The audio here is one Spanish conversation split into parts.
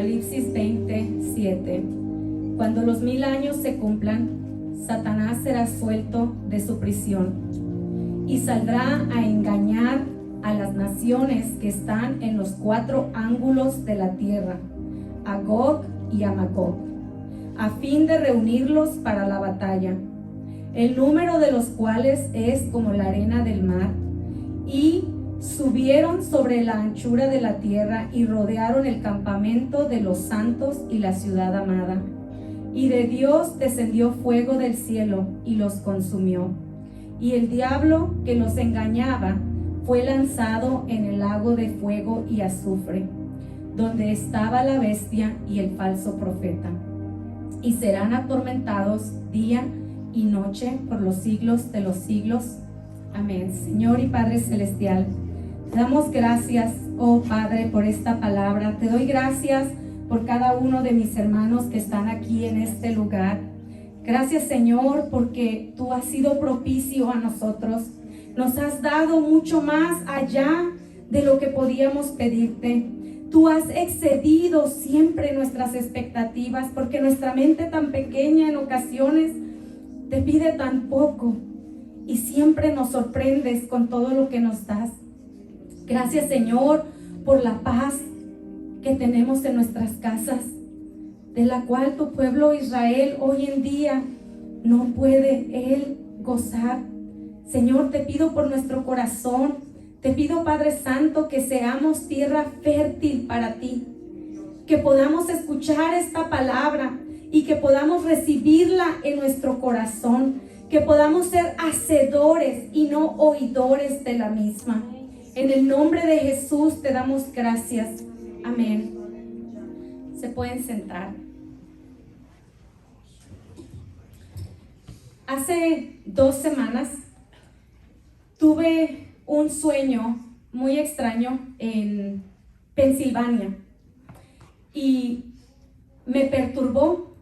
Apocalipsis 27. Cuando los 1000 años se cumplan, Satanás será suelto de su prisión y saldrá a engañar a las naciones que están en los 4 ángulos de la tierra, a Gog y a Magog, a fin de reunirlos para la batalla, el número de los cuales es como la arena del mar, y subieron sobre la anchura de la tierra y rodearon el campamento de los santos y la ciudad amada. Y de Dios descendió fuego del cielo y los consumió. Y el diablo que los engañaba fue lanzado en el lago de fuego y azufre, donde estaba la bestia y el falso profeta. Y serán atormentados día y noche por los siglos de los siglos. Amén. Señor y Padre Celestial, te damos gracias, oh Padre, por esta palabra. Te doy gracias por cada uno de mis hermanos que están aquí en este lugar. Gracias, Señor, porque tú has sido propicio a nosotros. Nos has dado mucho más allá de lo que podíamos pedirte. Tú has excedido siempre nuestras expectativas, porque nuestra mente tan pequeña en ocasiones te pide tan poco y siempre nos sorprendes con todo lo que nos das. Gracias, Señor, por la paz que tenemos en nuestras casas, de la cual tu pueblo Israel hoy en día no puede él gozar. Señor, te pido por nuestro corazón, te pido, Padre Santo, que seamos tierra fértil para ti, que podamos escuchar esta palabra y que podamos recibirla en nuestro corazón, que podamos ser hacedores y no oidores de la misma. En el nombre de Jesús te damos gracias. Amén. Se pueden sentar. Hace 2 semanas tuve un sueño muy extraño en Pensilvania y me perturbó,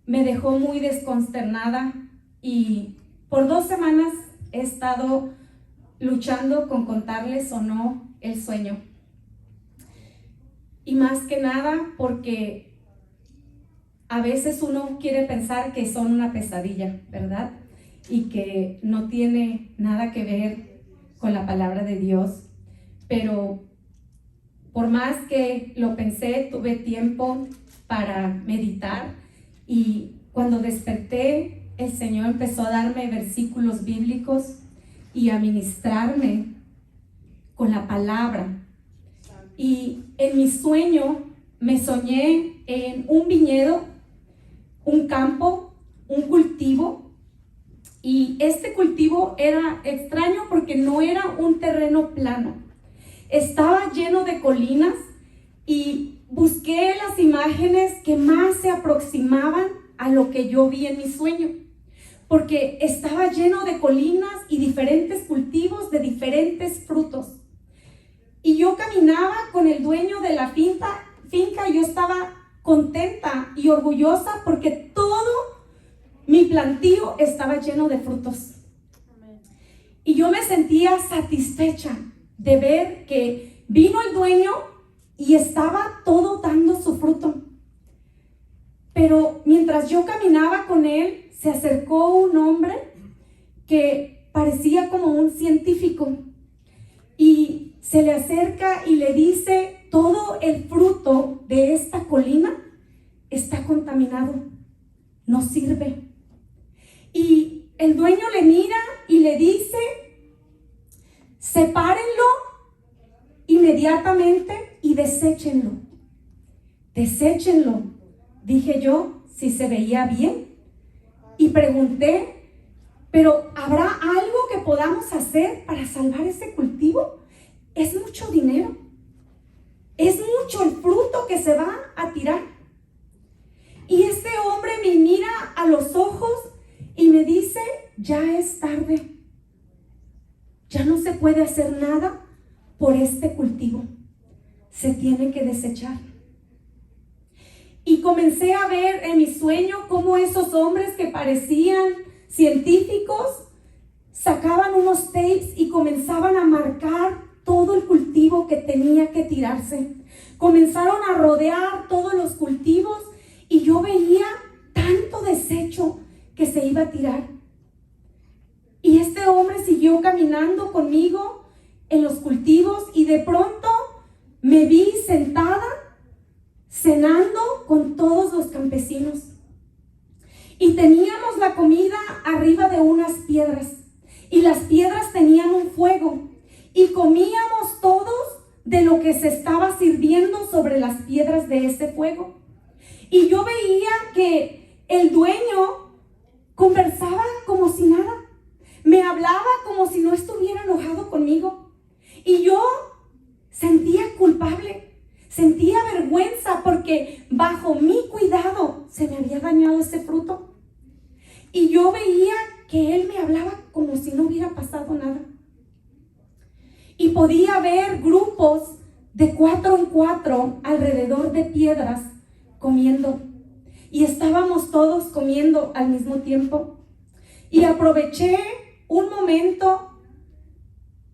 me dejó muy desconsternada y por 2 semanas he estado luchando con contarles o no el sueño. Y más que nada porque a veces uno quiere pensar que son una pesadilla, ¿verdad? Y que no tiene nada que ver con la palabra de Dios. Pero por más que lo pensé, tuve tiempo para meditar y cuando desperté, el Señor empezó a darme versículos bíblicos y a ministrarme con la palabra. Y en mi sueño me soñé en un viñedo, un campo, un cultivo, y este cultivo era extraño porque no era un terreno plano, estaba lleno de colinas y busqué las imágenes que más se aproximaban a lo que yo vi en mi sueño, porque estaba lleno de colinas y diferentes cultivos de diferentes frutos. Y yo caminaba con el dueño de la finca y yo estaba contenta y orgullosa porque todo mi plantío estaba lleno de frutos. Y yo me sentía satisfecha de ver que vino el dueño y estaba todo dando su fruto. Pero mientras yo caminaba con él, se acercó un hombre que parecía como un científico y se le acerca y le dice: todo el fruto de esta colina está contaminado, no sirve. Y el dueño le mira y le dice: sepárenlo inmediatamente y deséchenlo. Deséchenlo, dije yo, si se veía bien. Y pregunté: ¿pero habrá algo que podamos hacer para salvar ese cultivo? Es mucho dinero. Es mucho el fruto que se va a tirar. Y este hombre me mira a los ojos y me dice: ya es tarde. Ya no se puede hacer nada por este cultivo. Se tiene que desechar. Y comencé a ver en mi sueño cómo esos hombres que parecían científicos sacaban unos tapes y comenzaban a marcar todo el cultivo que tenía que tirarse. Comenzaron a rodear todos los cultivos y yo veía tanto desecho que se iba a tirar. Y este hombre siguió caminando conmigo en los cultivos y de pronto me vi sentada cenando con todos los campesinos. Y teníamos la comida arriba de unas piedras y las piedras tenían un fuego y comíamos todos de lo que se estaba sirviendo sobre las piedras de ese fuego. Y yo veía que el dueño conversaba como si nada, me hablaba como si no estuviera enojado conmigo. Y yo sentía culpable, sentía vergüenza porque bajo mi cuidado se me había dañado ese fruto. Y yo veía que él me hablaba como si no hubiera pasado nada. Y podía ver grupos de 4 en 4 alrededor de piedras comiendo. Y estábamos todos comiendo al mismo tiempo. Y aproveché un momento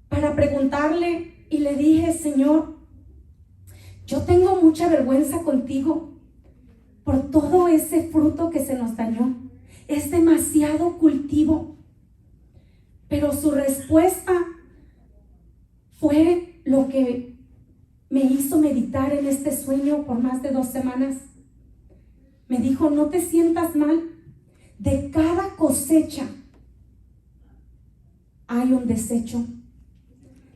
para preguntarle y le dije: Señor, yo tengo mucha vergüenza contigo por todo ese fruto que se nos dañó. Es demasiado cultivo. Pero su respuesta fue lo que me hizo meditar en este sueño por más de 2 semanas. Me dijo: no te sientas mal. De cada cosecha hay un desecho.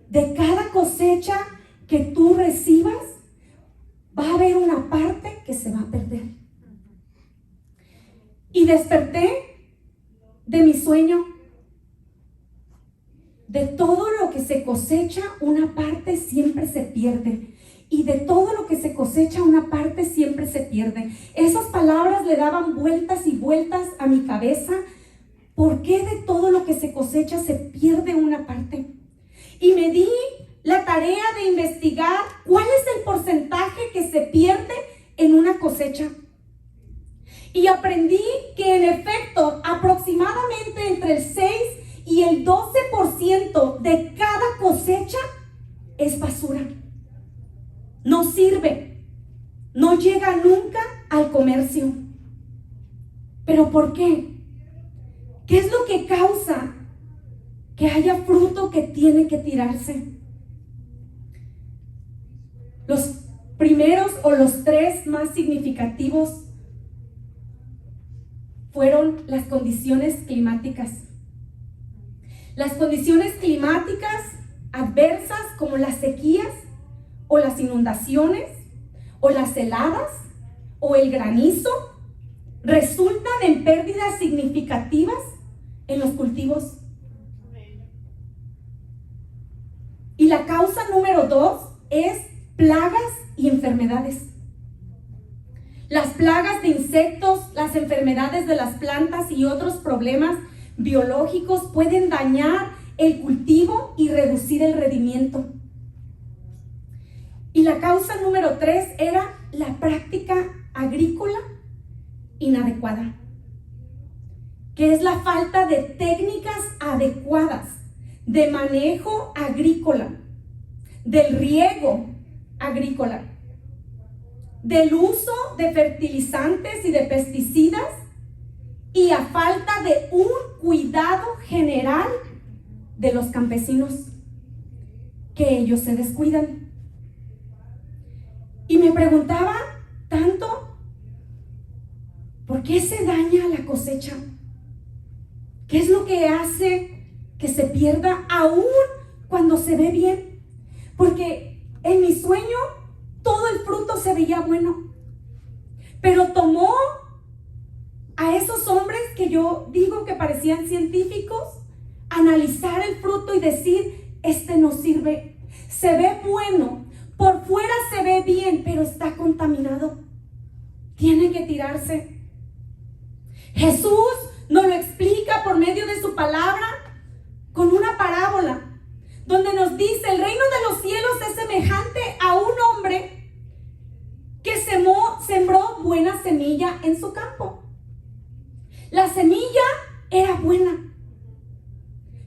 De cada cosecha que tú recibas, va a haber una parte que se va a perder. Y desperté de mi sueño. De todo lo que se cosecha, una parte siempre se pierde. Y de todo lo que se cosecha, una parte siempre se pierde. Esas palabras le daban vueltas y vueltas a mi cabeza. ¿Por qué de todo lo que se cosecha se pierde una parte? Y me di la tarea de investigar cuál es el porcentaje que se pierde en una cosecha. Y aprendí que en efecto aproximadamente entre el 6 y el 12% de cada cosecha es basura. No sirve, no llega nunca al comercio. ¿Pero por qué? ¿Qué es lo que causa que haya fruto que tiene que tirarse? Los primeros o los 3 más significativos fueron las condiciones climáticas. Las condiciones climáticas adversas como las sequías o las inundaciones o las heladas o el granizo resultan en pérdidas significativas en los cultivos. Y la causa número 2 es plagas y enfermedades. Las plagas de insectos, las enfermedades de las plantas y otros problemas biológicos pueden dañar el cultivo y reducir el rendimiento. Y la causa número 3 era la práctica agrícola inadecuada, que es la falta de técnicas adecuadas de manejo agrícola, del riego agrícola, del uso de fertilizantes y de pesticidas y a falta de un cuidado general de los campesinos, que ellos se descuidan. Y me preguntaba tanto, ¿por qué se daña la cosecha? ¿Qué es lo que hace que se pierda aún cuando se ve bien? Porque en mi sueño todo el fruto se veía bueno, pero tomó a esos hombres que yo digo que parecían científicos, analizar el fruto y decir: este no sirve, se ve bueno, por fuera se ve bien, pero está contaminado, tiene que tirarse. Jesús nos lo explica por medio de su palabra con una parábola donde nos dice: el reino de los cielos es semejante a un hombre que sembró buena semilla en su campo. La semilla era buena,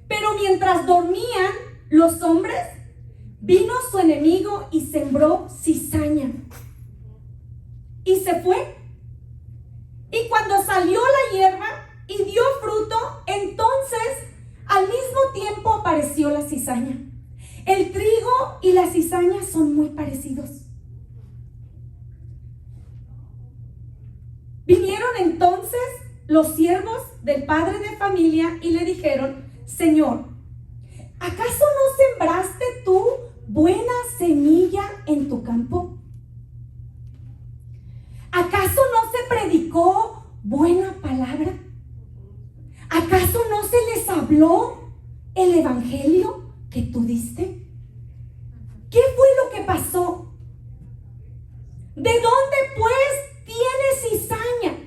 pero mientras dormían los hombres, Vino su enemigo y sembró cizaña. Y se fue. Y cuando salió la hierba y dio fruto, entonces al mismo tiempo apareció la cizaña. El trigo y la cizaña son muy parecidos. Vinieron entonces los siervos del padre de familia y le dijeron: Señor, ¿acaso no sembraste tú buena semilla en tu campo? ¿Acaso no se predicó buena palabra? ¿Acaso no se les habló el evangelio que tú diste? ¿Qué fue lo que pasó? ¿De dónde pues tiene cizaña?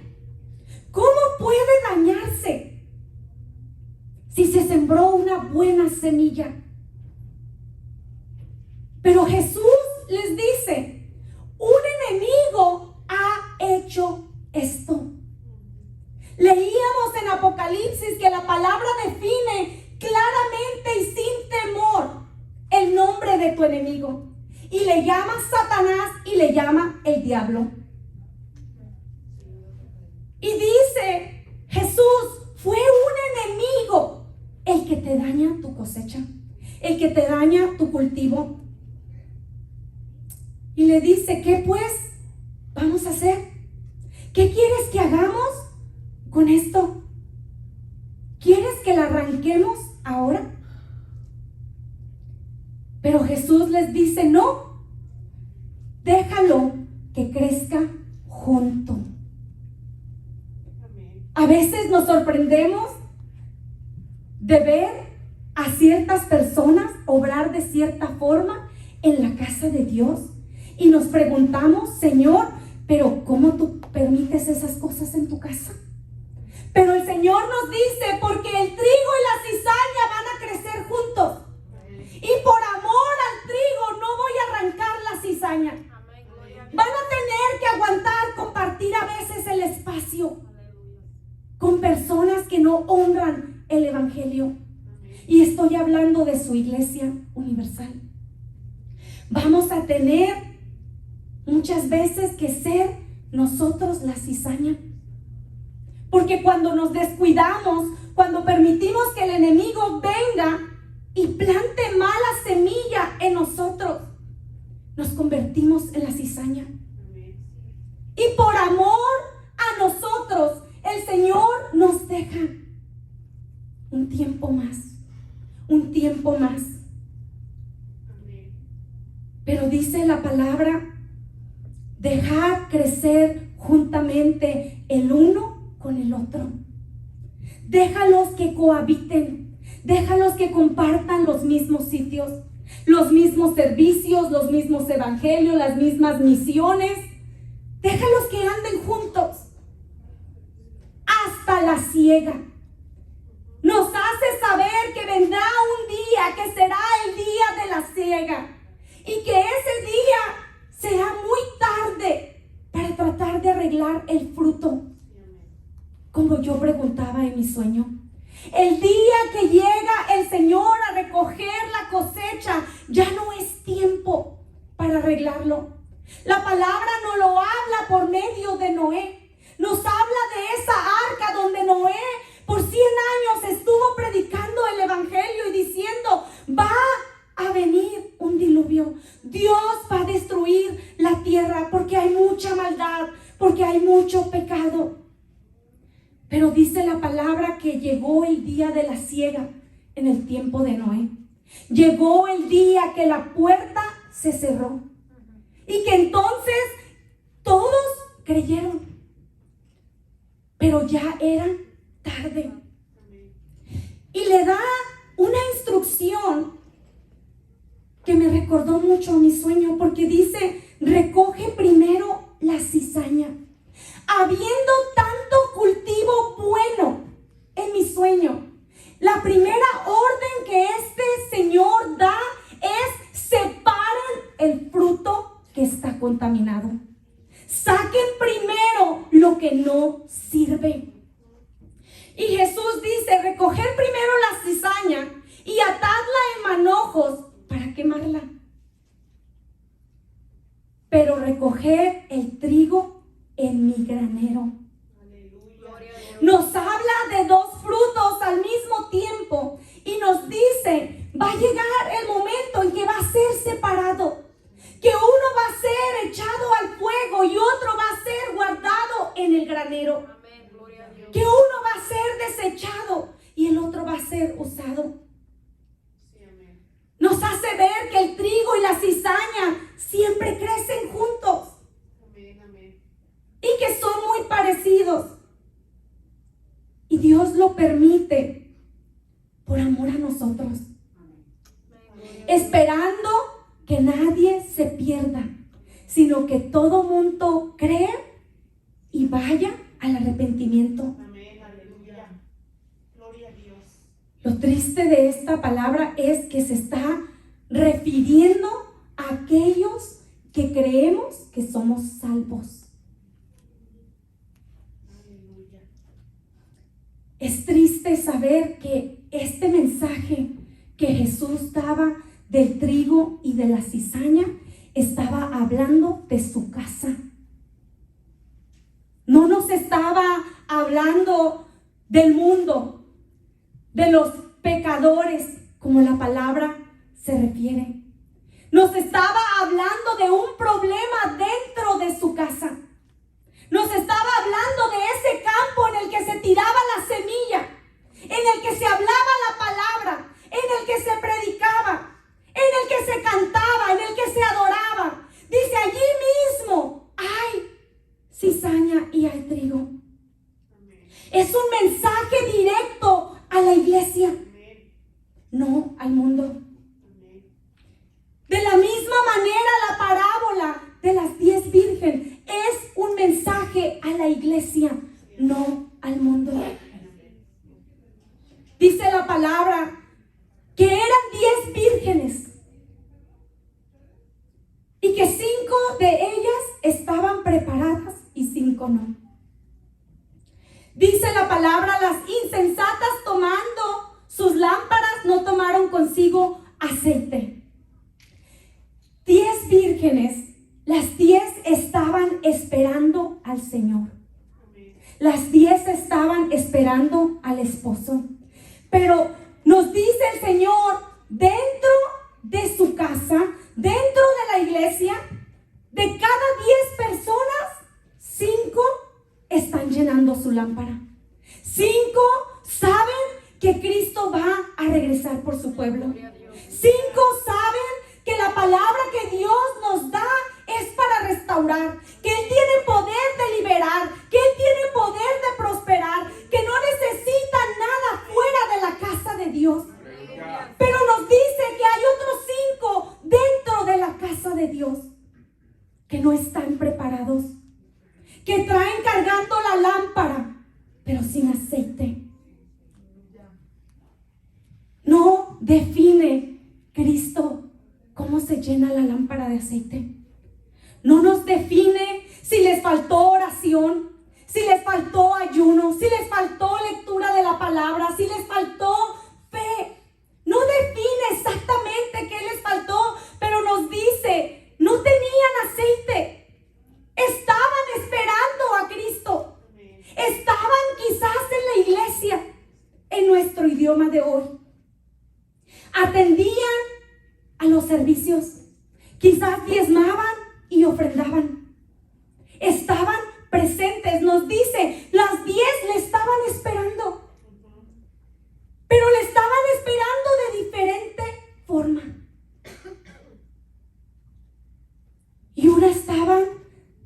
¿Cómo puede dañarse si se sembró una buena semilla? Pero Jesús les dice: un enemigo ha hecho esto. Leíamos en Apocalipsis que la palabra define claramente y sin temor el nombre de tu enemigo, y le llama Satanás y le llama el diablo. Y dice Jesús: fue un enemigo el que te daña tu cosecha, el que te daña tu cultivo. Y le dice: ¿qué pues vamos a hacer? ¿Qué quieres que hagamos con esto? ¿Quieres que la arranquemos ahora? Pero Jesús les dice: no, déjalo que crezca junto. A veces nos sorprendemos de ver a ciertas personas obrar de cierta forma en la casa de Dios y nos preguntamos: Señor, pero ¿cómo tú permites esas cosas en tu casa? Pero el Señor nos dice: porque el trigo y la cizaña van a crecer juntos, y por amor al trigo no voy a arrancar la cizaña. Van a tener que aguantar compartir a veces el espacio con personas que no honran el evangelio. Y estoy hablando de su iglesia universal. Vamos a tener muchas veces que ser nosotros la cizaña. Porque cuando nos descuidamos, cuando permitimos que el enemigo venga y plante mala semilla en nosotros, nos convertimos en la cizaña. Y por amor a nosotros, el Señor nos deja un tiempo más, un tiempo más. Pero dice la palabra: dejad crecer juntamente el uno con el otro. Déjalos que cohabiten, déjalos que compartan los mismos sitios, los mismos servicios, los mismos evangelios, las mismas misiones. Déjalos que anden juntos hasta la siega. Nos hace saber que vendrá un día que será el día de la siega, y que ese día será muy tarde para tratar de arreglar el fruto. Como yo preguntaba en mi sueño, el día que llega el Señor a recoger la cosecha, ya no es tiempo para arreglarlo. La palabra nos lo habla por medio de Noé. Nos habla de esa arca donde Noé por 100 años estuvo predicando el evangelio y diciendo: va a venir un diluvio. Dios va a destruir la tierra porque hay mucha maldad, porque hay mucho pecado. Pero dice la palabra que llegó el día de la siega en el tiempo de Noé. Llegó el día que la puerta se cerró y que entonces todos creyeron, pero ya era tarde. Y le da una instrucción que me recordó mucho a mi sueño, porque dice: recoge primero la cizaña. Habiendo tanto cultivo bueno en mi sueño, la primera orden que este Señor da es: separen el fruto que está contaminado. Saquen primero lo que no sirve. Y Jesús dice: recoger primero la cizaña y atadla en manojos para quemarla. pero recoger el trigo en mi granero. Nos habla de dos frutos al mismo tiempo y nos dice, va a llegar el momento en que va a ser separado, que uno va a ser echado al fuego y otro va a ser guardado en el granero, que uno va a ser desechado y el otro va a ser usado. Nos hace ver que el trigo y la cizaña siempre crecen juntos y que son muy parecidos. Y Dios lo permite por amor a nosotros, esperando que nadie se pierda, sino que todo mundo cree y vaya al arrepentimiento. Amén, aleluya. Gloria a Dios. Lo triste de esta palabra es que se está refiriendo a aquellos que creemos que somos salvos. Es triste saber que este mensaje que Jesús daba del trigo y de la cizaña estaba hablando de su casa. No nos estaba hablando del mundo, de los pecadores, como la palabra se refiere. Nos estaba hablando de un problema dentro de su casa. Nos estaba hablando de ese campo en el que se tiraba la semilla, en el que se hablaba la palabra, en el que se predicaba, en el que se cantaba, en el que se adoraba. Dice, allí mismo hay cizaña y hay trigo. Es un mensaje directo a la iglesia, no al mundo. De la misma manera, la parábola de las 10 vírgenes es un mensaje a la iglesia, no al mundo. Dice la palabra que eran 10 vírgenes y que 5 de ellas estaban preparadas y 5 no. Dice la palabra, las insensatas tomando sus lámparas no tomaron consigo aceite. 10 vírgenes, las 10 estaban esperando al Señor. Las 10 estaban esperando al esposo. Pero nos dice el Señor, dentro de su casa, dentro de la iglesia, de cada 10 personas, 5 están llenando su lámpara. 5 saben que Cristo va a regresar por su pueblo. 5 saben que la palabra que Dios nos da es para restaurar, que Él tiene poder de liberar, que Él tiene poder de prosperar, que no necesita nada fuera de la casa de Dios. Pero nos dice que hay otros 5 dentro de la casa de Dios que no están preparados, que traen cargando la lámpara, pero sin aceite. No define Cristo cómo se llena la lámpara de aceite. No nos define si les faltó oración, si les faltó ayuno, si les faltó lectura de la palabra, si les faltó fe. No define exactamente qué les faltó, pero nos dice, no tenían aceite. Estaban esperando a Cristo. Estaban quizás en la iglesia, en nuestro idioma de hoy. Atendían a los servicios. Quizás diezmaban y ofrendaban. Estaban presentes. Nos dice, las 10 le estaban esperando. Pero le estaban esperando de diferente forma. Y una estaban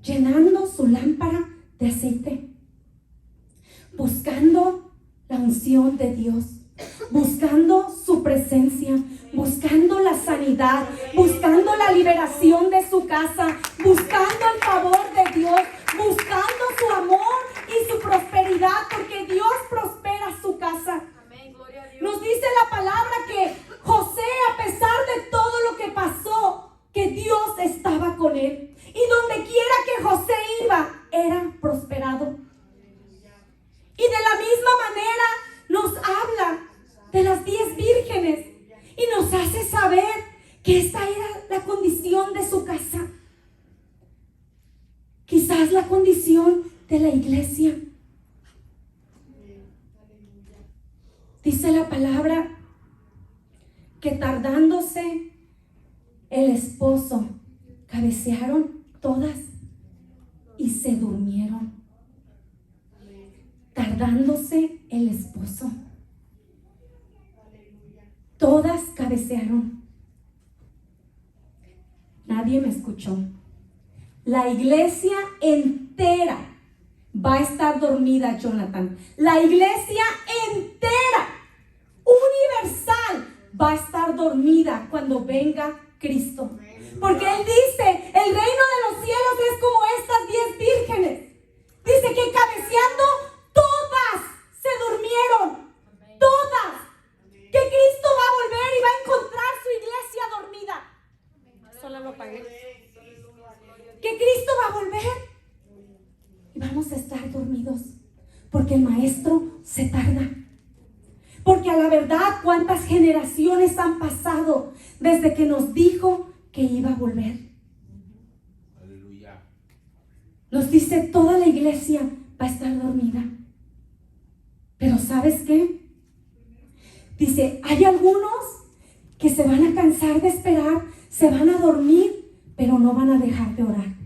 llenando su lámpara de aceite, buscando la unción de Dios, buscando su presencia, buscando la sanidad, buscando la liberación de su casa, buscando el favor de Dios, buscando su amor y su prosperidad, porque Dios prospera su casa. Nos dice la palabra que José, a pesar de todo lo que pasó, que Dios estaba con él. Y donde quiera que José iba, era prosperado. Y de la misma manera nos habla de las 10 vírgenes y nos hace saber que esta era la condición de su casa. es la condición de la iglesia. Dice la palabra que tardándose el esposo, cabecearon todas y se durmieron. Tardándose el esposo, todas cabecearon. Nadie me escuchó. La iglesia entera va a estar dormida, Jonathan. La iglesia entera, universal, va a estar dormida cuando venga Cristo. Porque Él dice, el reino de los cielos es como estas 10 vírgenes. Dice que cabeceando todas se durmieron. Todas. Que Cristo va a volver y va a encontrar su iglesia dormida. Solo lo pagué. Que Cristo va a volver y vamos a estar dormidos. Porque el maestro se tarda. Porque a la verdad, ¿cuántas generaciones han pasado desde que nos dijo que iba a volver? Aleluya. Nos dice, toda la iglesia va a estar dormida. Pero ¿sabes qué? Dice, hay algunos que se van a cansar de esperar, se van a dormir, pero no van a dejar de orar.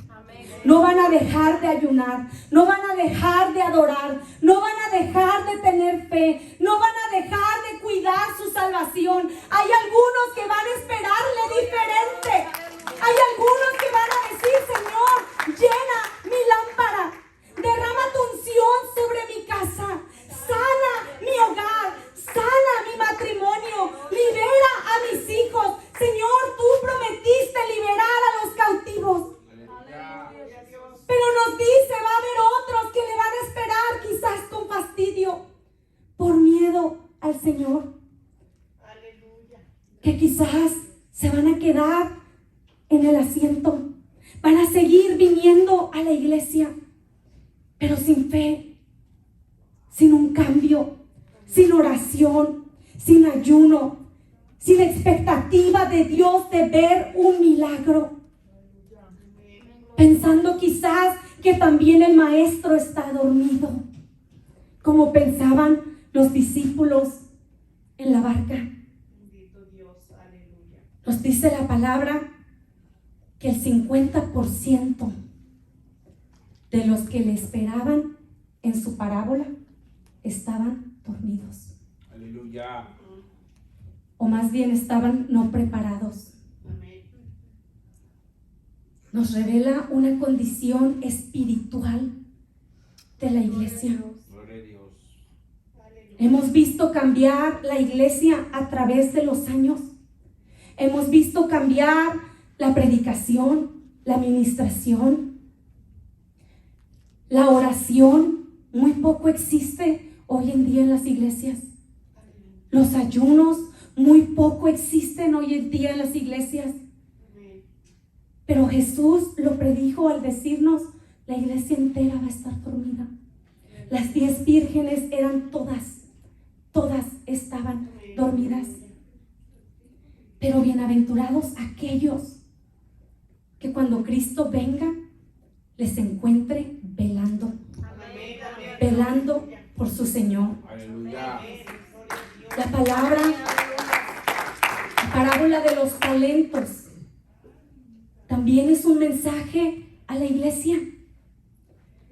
No van a dejar de ayunar, no van a dejar de adorar, no van a dejar de tener fe, no van a dejar de cuidar su salvación. Hay algunos que van a esperarle diferente. Hay algunos que van a decir, Señor, llena mi lámpara, derrama tu unción sobre mi casa, sana mi hogar, sana mi matrimonio, libera a mis hijos. Señor, tú prometiste liberar a los cautivos. Pero nos dice, va a haber otros que le van a esperar quizás con fastidio, por miedo al Señor. Aleluya. Que quizás se van a quedar en el asiento, van a seguir viniendo a la iglesia, pero sin fe, sin un cambio, sin oración, sin ayuno, sin expectativa de Dios de ver un milagro. Pensando quizás que también el maestro está dormido, como pensaban los discípulos en la barca. Bendito Dios, aleluya. Nos dice la palabra que el 50% de los que le esperaban en su parábola estaban dormidos. Aleluya. O más bien estaban no preparados. Amén. Nos revela una condición espiritual de la iglesia. Gloria a Dios. Aleluya. Hemos visto cambiar la iglesia a través de los años. Hemos visto cambiar la predicación, la administración, la oración. Muy poco existe hoy en día en las iglesias. Los ayunos, muy poco existen hoy en día en las iglesias. Amén. Pero Jesús lo predijo al decirnos, la iglesia entera va a estar dormida. Las 10 vírgenes eran todas estaban dormidas. Pero bienaventurados aquellos que cuando Cristo venga, les encuentre velando, Amén. Amén. velando por su Señor. Aleluya. La palabra, la parábola de los talentos, también es un mensaje a la iglesia.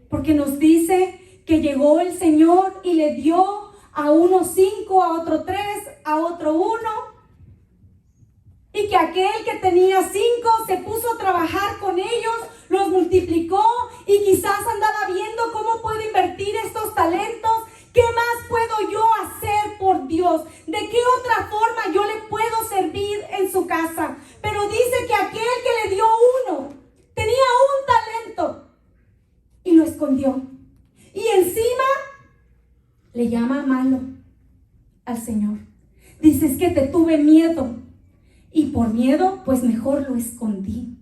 Porque nos dice que llegó el Señor y le dio a uno 5, a otro 3, a otro 1. Y que aquel que tenía 5 se puso a trabajar con ellos, los multiplicó y quizás andaba viendo cómo puedo invertir estos talentos. ¿Qué más puedo yo hacer por Dios? ¿De qué otra forma yo le puedo servir en su casa? Pero dice que aquel que le dio 1 tenía un talento y lo escondió. Y encima le llama malo al Señor. Dice, es que te tuve miedo. Y por miedo, pues mejor lo escondí.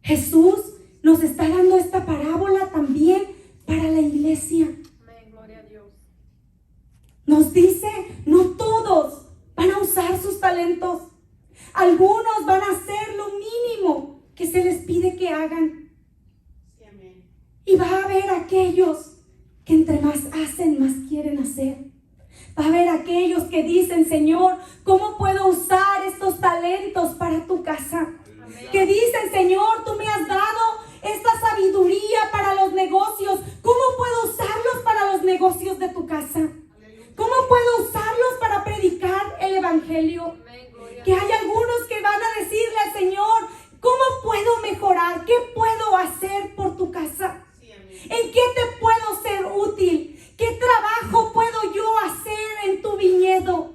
Jesús nos está dando esta parábola también para la iglesia. Amén, gloria a Dios. Nos dice, no todos van a usar sus talentos. Algunos van a hacer lo mínimo que se les pide que hagan. Sí, amén. Y va a haber aquellos que entre más hacen, más quieren hacer. Va a haber aquellos que dicen, Señor, ¿cómo puedo usar estos talentos para tu casa? Que dicen, Señor, tú me has dado esta sabiduría para los negocios. ¿Cómo puedo usarlos para los negocios de tu casa? ¿Cómo puedo usarlos para predicar el evangelio? Que hay algunos que van a decirle al Señor, ¿cómo puedo mejorar? ¿Qué puedo hacer por tu casa? ¿En qué te puedo ser útil? ¿Qué trabajo puedo yo hacer en tu viñedo?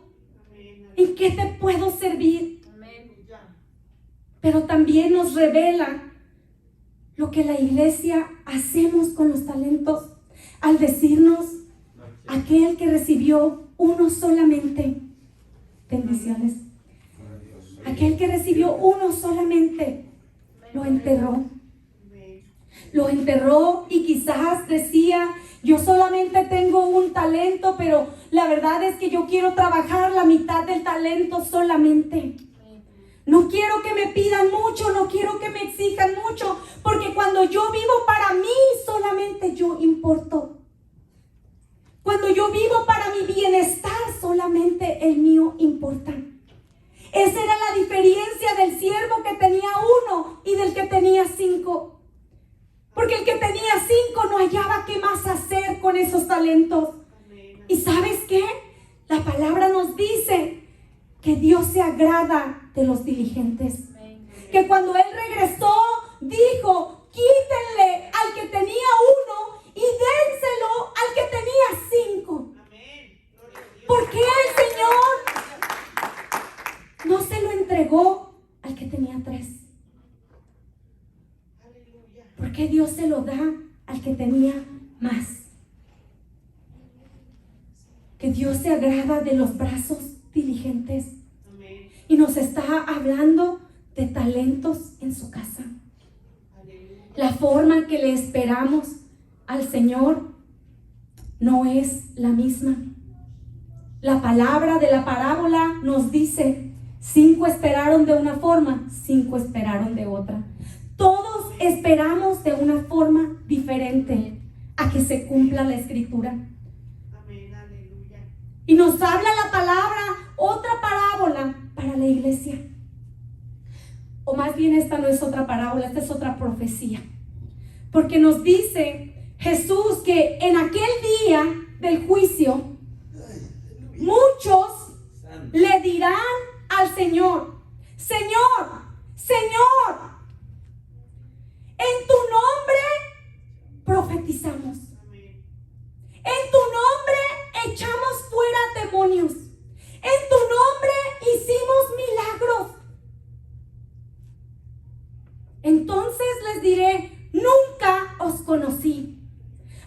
¿En qué te puedo servir? Pero también nos revela lo que la iglesia hacemos con los talentos al decirnos, aquel que recibió uno solamente, bendiciones, aquel que recibió uno solamente, lo enterró. Lo enterró y quizás decía, yo solamente tengo un talento, pero la verdad es que yo quiero trabajar la mitad del talento solamente. No quiero que me pidan mucho, no quiero que me exijan mucho, porque cuando yo vivo para mí, solamente yo importo. Cuando yo vivo para mi bienestar, solamente el mío importa. Esa era la diferencia del siervo que tenía uno y del que tenía 5. Porque el que tenía 5 no hallaba qué más hacer con esos talentos. ¿Y sabes qué? La palabra nos dice que Dios se agrada de los diligentes. Que cuando Él regresó, dijo, quítenle al que tenía 1 y dénselo al que tenía 5. ¿Por qué el Señor no se lo entregó al que tenía 3? ¿Por qué Dios se lo da al que tenía más? Que Dios se agrada de los brazos diligentes. Y nos está hablando de talentos en su casa. La forma que le esperamos al Señor no es la misma. La palabra de la parábola nos dice, 5 esperaron de una forma, 5 esperaron de otra. Todos esperamos de una forma diferente a que se cumpla la escritura. Amén, aleluya. Y nos habla la palabra, otra parábola para la iglesia. O más bien esta no es otra parábola, esta es otra profecía. Porque nos dice Jesús que en aquel día del juicio, muchos le dirán al Señor, Señor, Señor, en tu nombre profetizamos. En tu nombre echamos fuera demonios. En tu nombre hicimos milagros. Entonces les diré, nunca os conocí.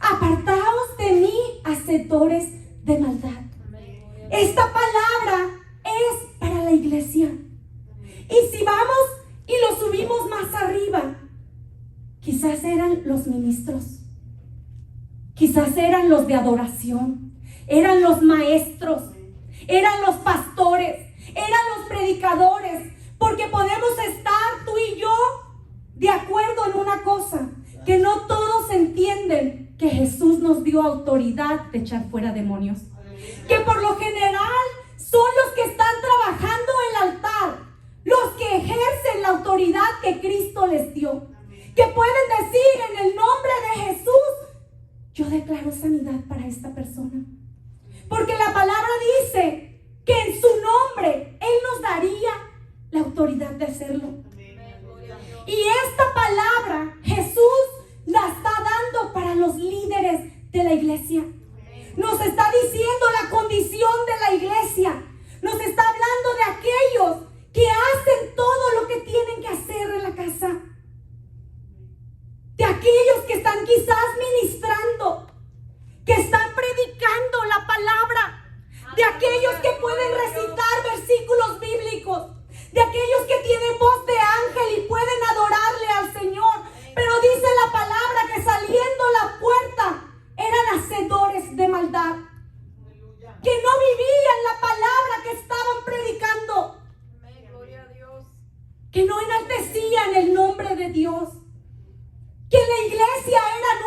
Apartaos de mí, hacedores de maldad. Esta palabra es para la iglesia. Y si vamos y lo subimos más arriba, quizás eran los ministros, quizás eran los de adoración, eran los maestros, eran los pastores, eran los predicadores, porque podemos estar tú y yo de acuerdo en una cosa, que no todos entienden que Jesús nos dio autoridad de echar fuera demonios, que por lo general son los que están trabajando el altar, los que ejercen la autoridad que Cristo les dio, que pueden decir en el nombre de Jesús, yo declaro sanidad para esta persona, porque la palabra dice que en su nombre Él nos daría la autoridad de hacerlo. Y esta palabra Jesús la está dando para los líderes de la iglesia. Nos está diciendo la condición de la iglesia. Nos está hablando de aquellos que hacen todo lo que tienen que hacer en la casa. De aquellos que están quizás ministrando, que están predicando la palabra. De aquellos que pueden recitar versículos bíblicos. De aquellos que tienen voz de ángel y pueden adorarle al Señor. Pero dice la palabra que saliendo la puerta eran hacedores de maldad. Que no vivían la palabra que estaban predicando. Que no enaltecían el nombre de Dios. Que en la iglesia eran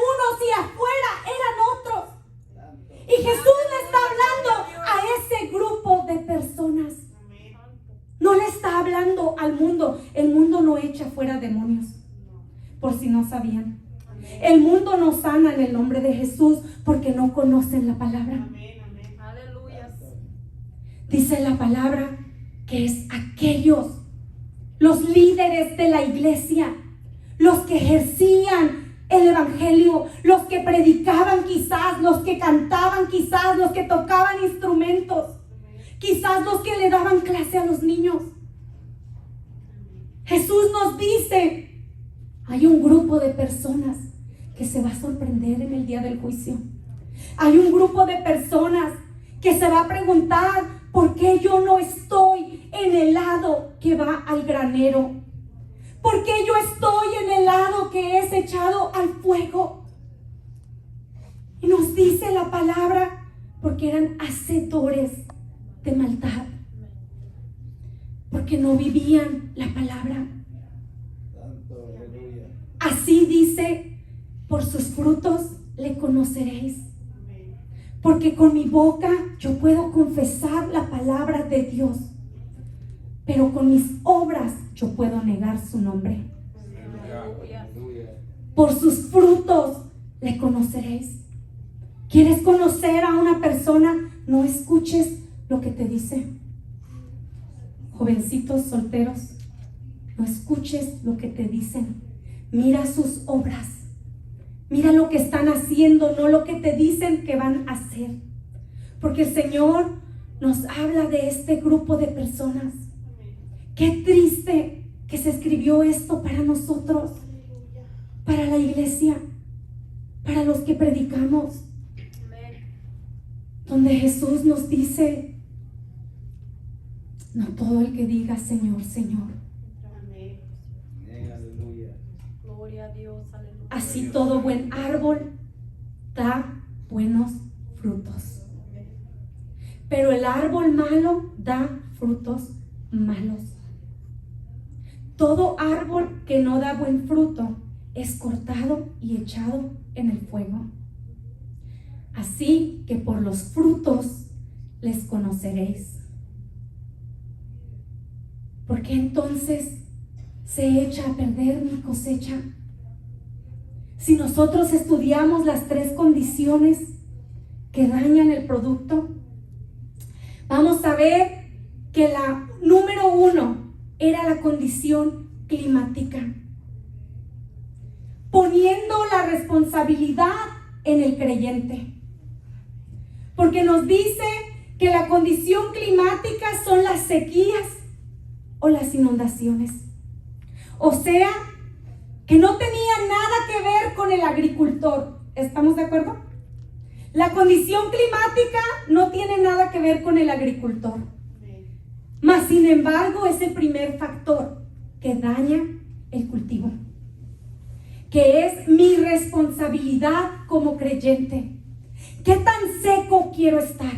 por si no sabían. El mundo no sana en el nombre de Jesús porque no conocen la palabra. Amén, amén. Aleluya. Dice la palabra que es aquellos, los líderes de la iglesia, los que ejercían el evangelio, los que predicaban quizás, los que cantaban quizás, los que tocaban instrumentos, quizás los que le daban clase a los niños. Jesús nos dice, hay un grupo de personas que se va a sorprender en el día del juicio. Hay un grupo de personas que se va a preguntar, ¿por qué yo no estoy en el lado que va al granero? ¿Por qué yo estoy en el lado que es echado al fuego? Y nos dice la palabra, porque eran hacedores de maldad, porque no vivían la palabra. Santo, aleluya. Así dice, por sus frutos le conoceréis. Amén. Porque con mi boca yo puedo confesar la palabra de Dios, pero con mis obras yo puedo negar su nombre. Aleluya. Aleluya. Por sus frutos le conoceréis. ¿Quieres conocer a una persona? No escuches lo que te dice. Jovencitos solteros, no escuches lo que te dicen. Mira sus obras. Mira lo que están haciendo, no lo que te dicen que van a hacer. Porque el Señor nos habla de este grupo de personas. Qué triste que se escribió esto para nosotros, para la iglesia, para los que predicamos, donde Jesús nos dice, no todo el que diga Señor, Señor. Amén. Amén, aleluya. Gloria a Dios. Aleluya. Así todo buen árbol da buenos frutos, pero el árbol malo da frutos malos. Todo árbol que no da buen fruto es cortado y echado en el fuego. Así que por los frutos les conoceréis. ¿Por qué entonces se echa a perder mi cosecha? Si nosotros estudiamos las 3 condiciones que dañan el producto, vamos a ver que la número 1 era la condición climática, poniendo la responsabilidad en el creyente. Porque nos dice que la condición climática son las sequías o las inundaciones. O sea, que no tenía nada que ver con el agricultor. ¿Estamos de acuerdo? La condición climática no tiene nada que ver con el agricultor. Amén. Mas, sin embargo, es el primer factor que daña el cultivo, que es mi responsabilidad como creyente. ¿Qué tan seco quiero estar?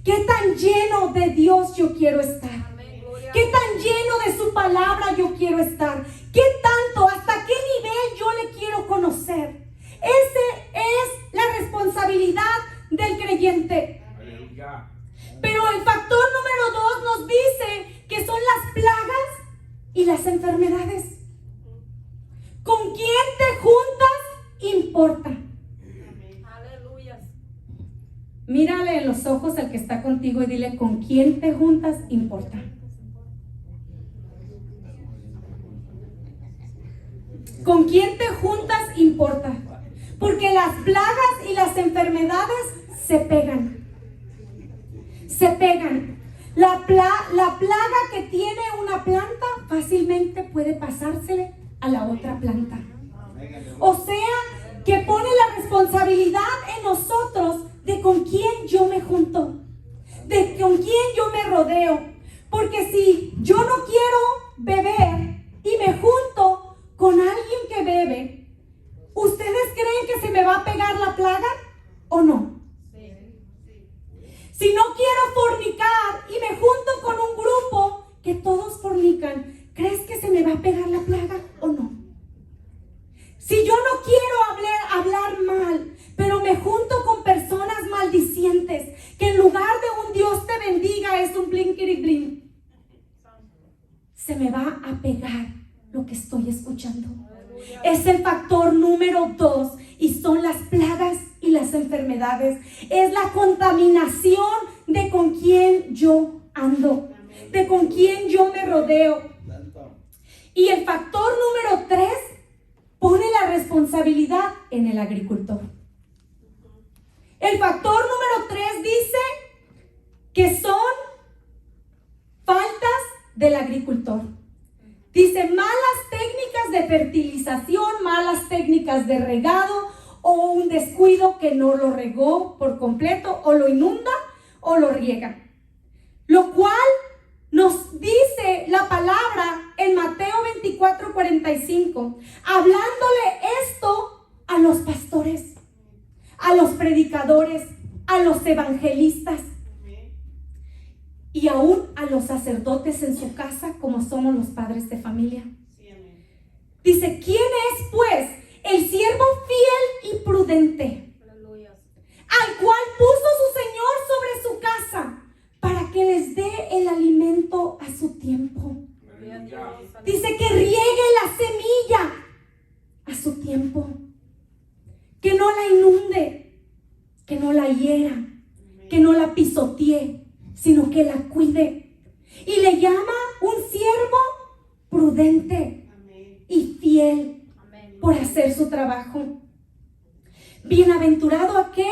¿Qué tan lleno de Dios yo quiero estar? Amén. Gloria a ¿Qué Dios. tan lleno de su palabra yo quiero estar? ¿Qué tanto, hasta qué nivel yo le quiero conocer? Esa es la responsabilidad del creyente. Aleluya. Pero el factor número 2 nos dice que son las plagas y las enfermedades. ¿Con quién te juntas? Importa. Amén. Aleluya. Mírale en los ojos al que está contigo y dile, ¿con quién te juntas? Importa. ¿Con quién te juntas? Importa. Porque las plagas y las enfermedades se pegan. Se pegan. La plaga que tiene una planta fácilmente puede pasársele a la otra planta. Amén, aleluya. O sea, que pone la responsabilidad en nosotros de con quién yo me junto, de con quién yo me rodeo. Porque si yo no quiero beber y me junto con alguien que bebe, ¿ustedes creen que se me va a pegar la plaga o no? Si no quiero fornicar y me junto con un grupo que todos fornican, ¿crees que se me va a pegar la plaga o no? Si yo no quiero hablar mal, pero me junto con personas maldicientes, que en lugar de un Dios te bendiga es un blinkiri blink, se me va a pegar lo que estoy escuchando. Es el factor número 2 y son las plagas y las enfermedades. Es la contaminación de con quién yo ando, de con quién yo me rodeo. Santo. Y el factor número 3 pone la responsabilidad en el agricultor. El factor número 3 dice que son faltas del agricultor. Dice malas técnicas de fertilización, malas técnicas de regado o un descuido que no lo regó por completo o lo inunda o lo riega. Lo cual nos dice la palabra en Mateo 24:45, hablándole esto a los pastores, a los predicadores, a los evangelistas y aún a los sacerdotes en su casa, como somos los padres de familia. Dice, ¿quién es pues el siervo fiel y prudente, Aleluya. al cual puso su Señor sobre su casa para que les dé el alimento a su tiempo? Gloria a Dios. Aleluya. Dice que riegue la semilla a su tiempo, que no la inunde, que no la hiera, que no la pisotee, sino que la cuide. Y le llama un siervo prudente y fiel Amén. por hacer su trabajo. Bienaventurado aquel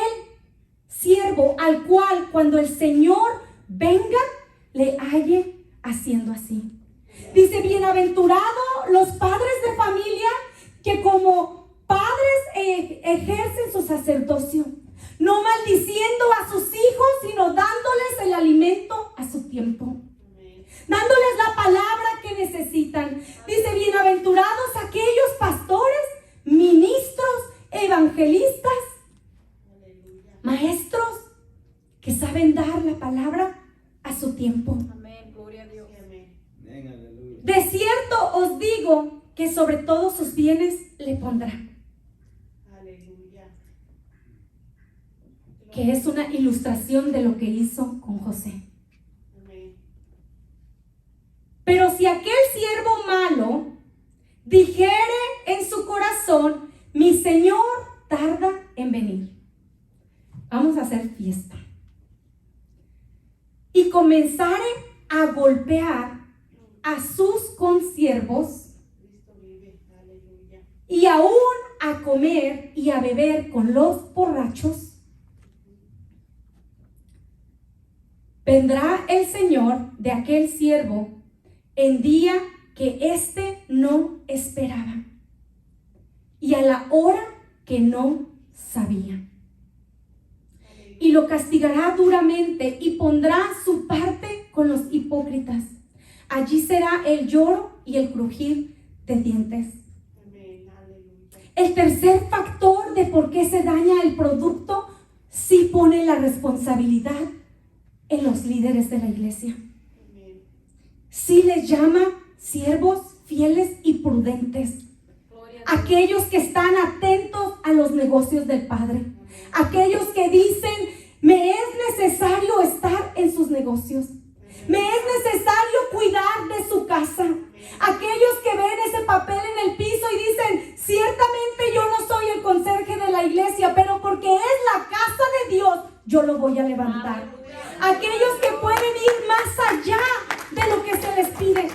siervo al cual cuando el Señor venga le halle haciendo así. Dice, bienaventurado los padres de familia que como padres ejercen su sacerdocio, no maldiciendo a sus hijos, sino dándoles el alimento a su tiempo, dándoles la palabra que necesitan. Dice, bienaventurados aquellos pastores, ministros, evangelistas, maestros que saben dar la palabra a su tiempo. Amén. Gloria a Dios. Amén, aleluya. De cierto os digo que sobre todos sus bienes le pondrá. Que es una ilustración de lo que hizo con José. Pero si aquel siervo malo dijere en su corazón, mi Señor tarda en venir, vamos a hacer fiesta, y comenzare a golpear a sus consiervos y aún a comer y a beber con los borrachos, vendrá el Señor de aquel siervo en día que éste no esperaba y a la hora que no sabía. Y lo castigará duramente y pondrá su parte con los hipócritas. Allí será el lloro y el crujir de dientes. El tercer factor de por qué se daña el producto sí pone la responsabilidad en los líderes de la iglesia. Sí les llama siervos fieles y prudentes, Gloria a Dios. aquellos que están atentos a los negocios del Padre, aquellos que dicen, me es necesario estar en sus negocios, me es necesario cuidar de su casa, aquellos que ven ese papel en el piso y dicen, ciertamente yo no soy el conserje de la iglesia, pero porque es la casa de Dios, yo lo voy a levantar. Aquellos que pueden ir más allá de lo que se les pide.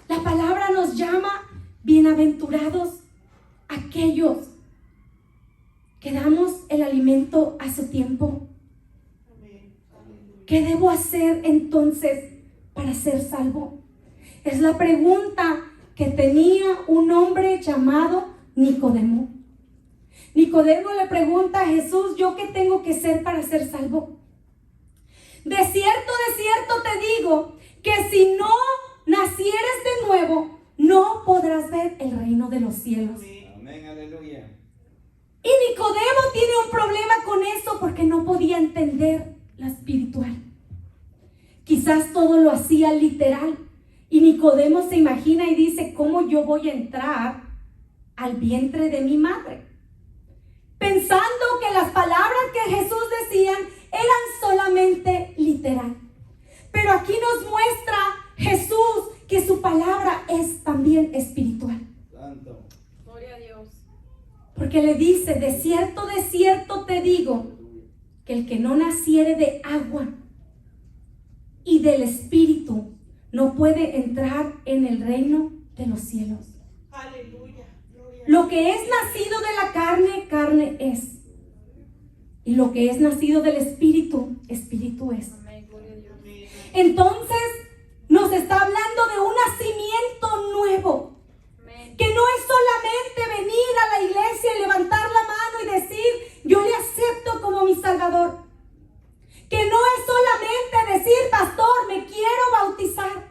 La palabra nos llama bienaventurados aquellos que damos el alimento a su tiempo. ¿Qué debo hacer entonces para ser salvo? Es la pregunta que tenía un hombre llamado Nicodemo. Nicodemo le pregunta a Jesús, ¿yo qué tengo que hacer para ser salvo? De cierto te digo que si no nacieres de nuevo, no podrás ver el reino de los cielos. Amén, aleluya. Y Nicodemo tiene un problema con eso porque no podía entender la espiritual. Quizás todo lo hacía literal. Y Nicodemo se imagina y dice, ¿cómo yo voy a entrar al vientre de mi madre? Pensando que las palabras que Jesús decían eran solamente literal. Pero aquí nos muestra Jesús que su palabra es también espiritual. Santo. Porque le dice, de cierto te digo, que el que no naciere de agua y del Espíritu no puede entrar en el reino de los cielos. Aleluya. Gloria a Lo que es nacido de la carne, carne es. Y lo que es nacido del Espíritu, Espíritu es. Amén. Gloria a Dios. Amén. Entonces nos está hablando de un nacimiento nuevo. Amén. Que no es solamente venir a la iglesia y levantar la mano y decir, yo le acepto como mi Salvador. Que no es solamente decir, pastor, me quiero bautizar.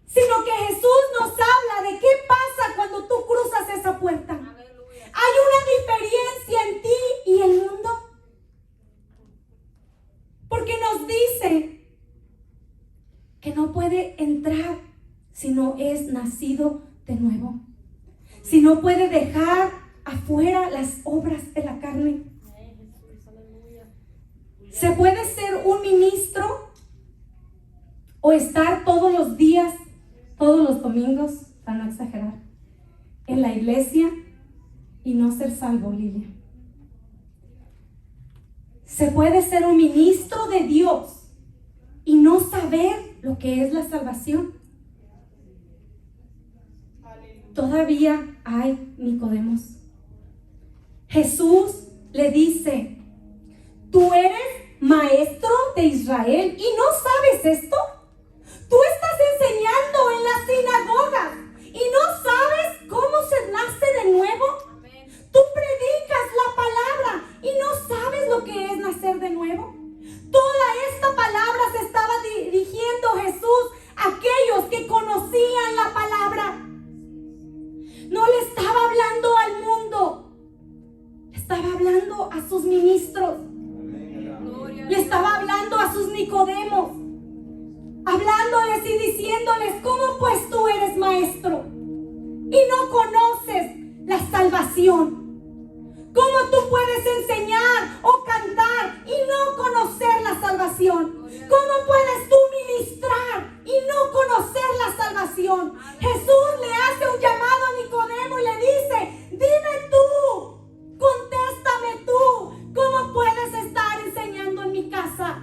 Sino que Jesús nos habla de qué pasa cuando tú cruzas esa puerta. Aleluya. Hay una diferencia en ti y el mundo. Porque nos dice que no puede entrar si no es nacido de nuevo. Si no puede dejar afuera las obras de la carne. Amén, Jesús. Aleluya. Se puede ser un ministro o estar todos los días, todos los domingos, para no exagerar, en la iglesia y no ser salvo, Lilia. Se puede ser un ministro de Dios y no saber lo que es la salvación. Aleluya. Todavía hay Nicodemos. Jesús le dice, ¿tú eres maestro de Israel y no sabes esto? Tú estás enseñando en las sinagogas y no sabes cómo se nace de nuevo. Amén. Tú predicas la palabra y no sabes lo que es nacer de nuevo. Toda esta palabra se estaba dirigiendo Jesús a aquellos que conocían la palabra. No le estaba hablando al mundo, le estaba hablando a sus ministros, Gloria a le Dios. estaba hablando a sus Nicodemos, hablándoles y diciéndoles, ¿cómo pues tú eres maestro y no conoces la salvación? ¿Cómo tú puedes enseñar o cantar y no conocer la salvación? ¿Cómo puedes tú ministrar y no conocer la salvación? Jesús le hace un llamado a Nicodemo y le dice, dime tú, contéstame tú, ¿cómo puedes estar enseñando en mi casa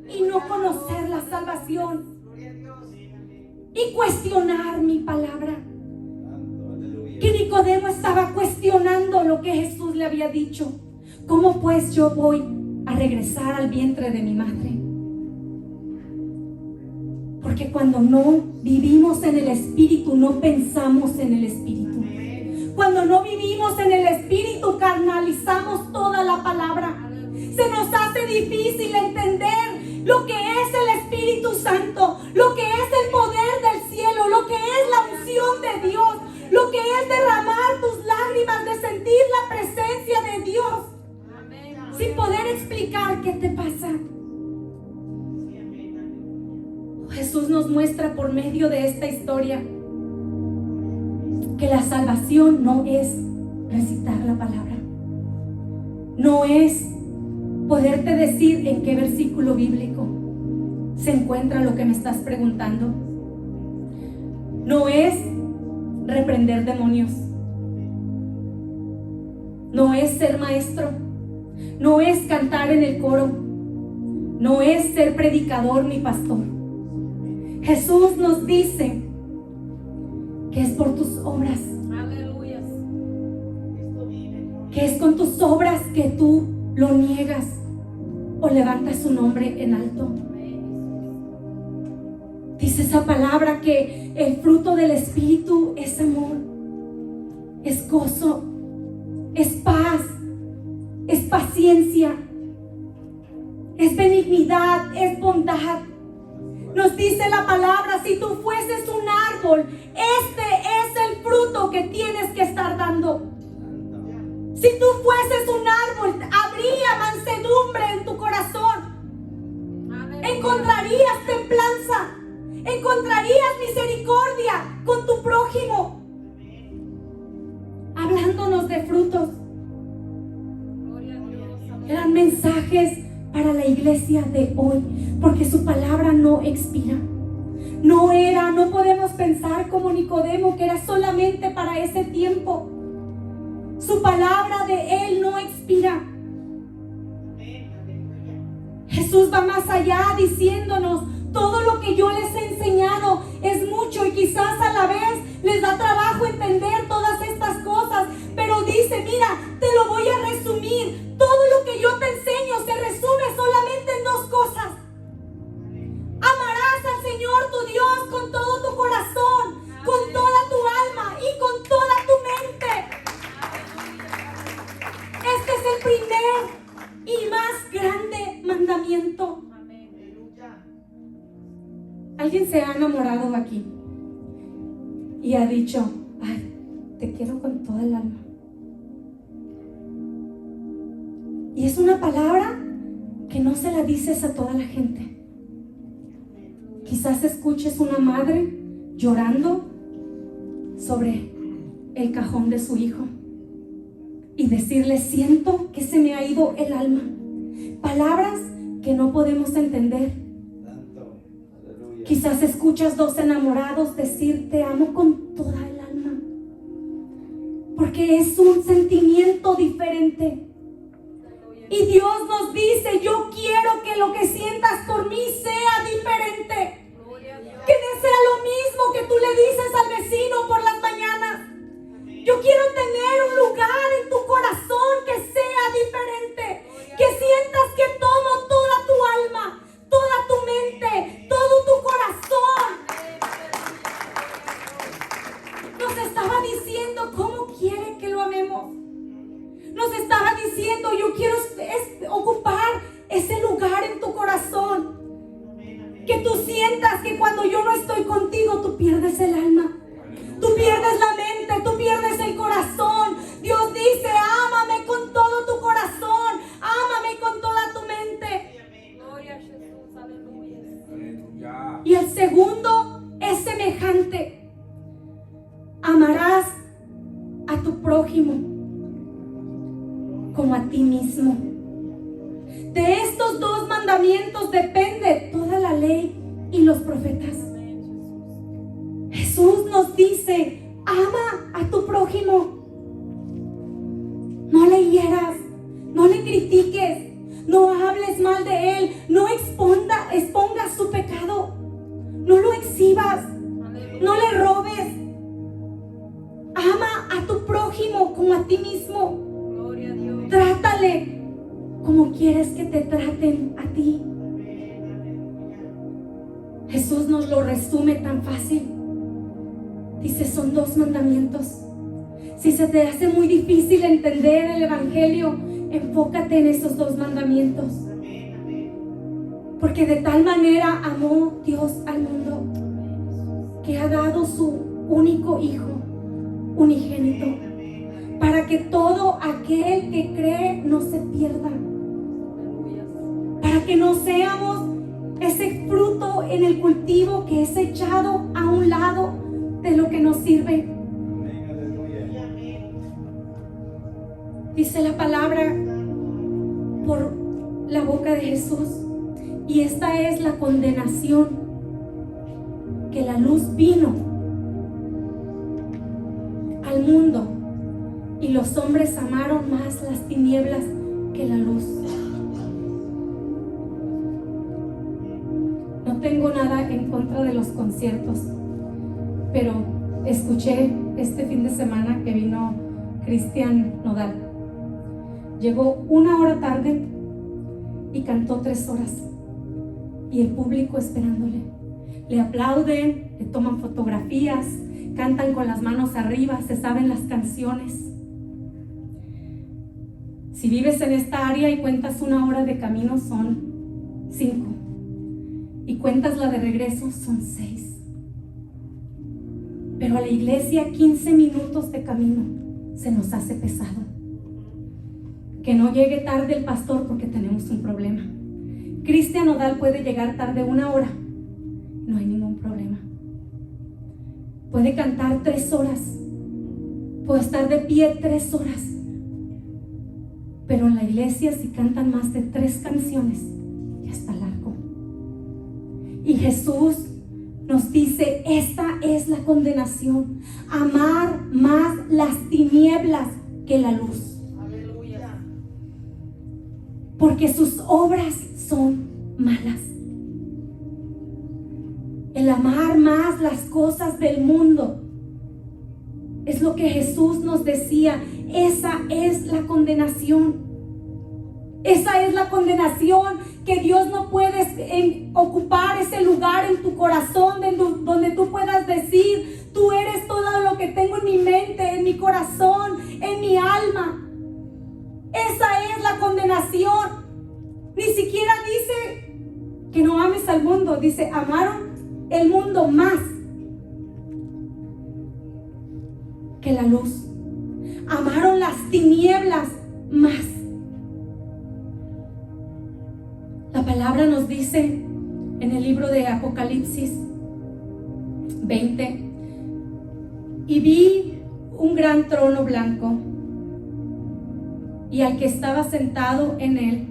y no conocer la salvación? Gloria a Dios. Amén. Y cuestionar mi palabra. Santo, aleluya. Que Nicodemo estaba cuestionando lo que Jesús le había dicho. ¿Cómo pues yo voy a regresar al vientre de mi madre? Porque cuando no vivimos en el Espíritu, no pensamos en el Espíritu. Cuando no vivimos en el Espíritu, carnalizamos toda la palabra. Se nos hace difícil entender lo que es el Espíritu Santo, lo que es el poder del cielo, lo que es la unción de Dios, lo que es derramar tus lágrimas, de sentir la presencia de Dios, Amén. sin poder explicar qué te pasa. Sí, amén. Aleluya. Jesús nos muestra por medio de esta historia que la salvación no es recitar la palabra, no es poderte decir en qué versículo bíblico se encuentra lo que me estás preguntando, no es reprender demonios, no es ser maestro, no es cantar en el coro, no es ser predicador ni pastor. Jesús nos dice que es por tus obras, Aleluya. Cristo vive. Gloria. que es con tus obras que tú lo niegas o levantas su nombre en alto. Amén. Dice esa palabra que el fruto del Espíritu es amor, es gozo, es paz, es paciencia, es benignidad, es bondad. Nos dice la palabra, si tú fueses un árbol, este es el fruto que tienes que estar dando. Si tú fueses un árbol, habría mansedumbre en tu corazón. Aleluya. Encontrarías templanza, encontrarías misericordia con tu prójimo. Hablándonos de frutos, Gloria a Dios. eran mensajes para la iglesia de hoy, porque su palabra no expira. No podemos pensar como Nicodemo que era solamente para ese tiempo. Su palabra de Él no expira. Amén. Aleluya. Jesús va más allá diciéndonos, todo lo que yo les he enseñado es mucho y quizás a la vez les da trabajo entender todas estas cosas, pero dice, mira, te lo voy a resumir. Todo lo que yo te enseño se resume solamente en dos cosas. Amarás al Señor tu Dios con todo tu corazón, con toda tu alma y con toda tu mente. Este es el primer y más grande mandamiento. Aleluya. ¿Alguien se ha enamorado aquí y ha dicho, ay, te quiero con toda el alma? Y es una palabra que no se la dices a toda la gente. Quizás escuches una madre llorando sobre el cajón de su hijo y decirle, siento que se me ha ido el alma. Palabras que no podemos entender. Santo. Aleluya. Quizás escuchas dos enamorados decir, te amo con toda el alma. Porque es un sentimiento diferente. Y Dios nos dice, yo quiero que lo que sientas por mí sea diferente. Que sea lo mismo que tú le dices al vecino por las mañanas. Yo quiero tener un lugar en tu corazón que sea diferente. Que sientas que tomo toda tu alma, toda tu mente, todo tu corazón. Nos estaba diciendo cómo quiere que lo amemos. Nos estaba diciendo, yo quiero ocupar ese lugar en tu corazón. Que tú sientas que cuando yo no estoy contigo, tú pierdes el alma. Tú pierdes la mente, tú pierdes el corazón. Dios dice, ámame con todo tu corazón. Ámame con toda tu mente. Gloria a Jesús, aleluya. Aleluya. Y el segundo es semejante. Amarás a tu prójimo como a ti mismo. De estos dos mandamientos depende toda la ley y los profetas. Jesús nos dice, ama a tu prójimo. No le hieras, no le critiques, no hables mal de él, no expongas su pecado, no lo exhibas, no le robes. Ama a tu prójimo como a ti mismo. Gloria a Dios. Trátale como quieres que te traten a ti. Jesús nos lo resume tan fácil. Dice, son dos mandamientos. Si se te hace muy difícil entender el evangelio, enfócate en esos dos mandamientos. Porque de tal manera amó Dios al mundo que ha dado su único hijo unigénito, para que todo aquel que cree no se pierda, para que no seamos ese fruto en el cultivo que es echado a un lado de lo que nos sirve. Amén. Aleluya. Dice la palabra por la boca de Jesús, y esta es la condenación, que la luz vino al mundo y los hombres amaron más las tinieblas que la luz. No tengo nada en contra de los conciertos, pero escuché este fin de semana que vino Cristian Nodal. Llegó 1 hora tarde y cantó 3 horas, y el público esperándole. Le aplauden, le toman fotografías, cantan con las manos arriba, se saben las canciones. Si vives en esta área y cuentas 1 hora de camino, son 5, y cuentas la de regreso, son 6. Pero a la iglesia 15 minutos de camino se nos hace pesado. Que no llegue tarde el pastor porque tenemos un problema. Cristian Nodal puede llegar tarde 1 hora, no hay ningún problema. Puede cantar 3 horas, puede estar de pie 3 horas, pero en la iglesia si cantan más de 3 canciones, ya está largo. Y Jesús nos dice, esta es la condenación: amar más las tinieblas que la luz, Aleluya. porque sus obras son malas. El amar más las cosas del mundo es lo que Jesús nos decía. Esa es la condenación. Esa es la condenación, que Dios no puede ocupar ese lugar en tu corazón donde tú puedas decir: tú eres todo lo que tengo en mi mente, en mi corazón, en mi alma. Esa es la condenación. Ni siquiera dice que no ames al mundo, dice: amaron el mundo más que la luz. Amaron las tinieblas más. La palabra nos dice en el libro de Apocalipsis 20: y vi un gran trono blanco y al que estaba sentado en él,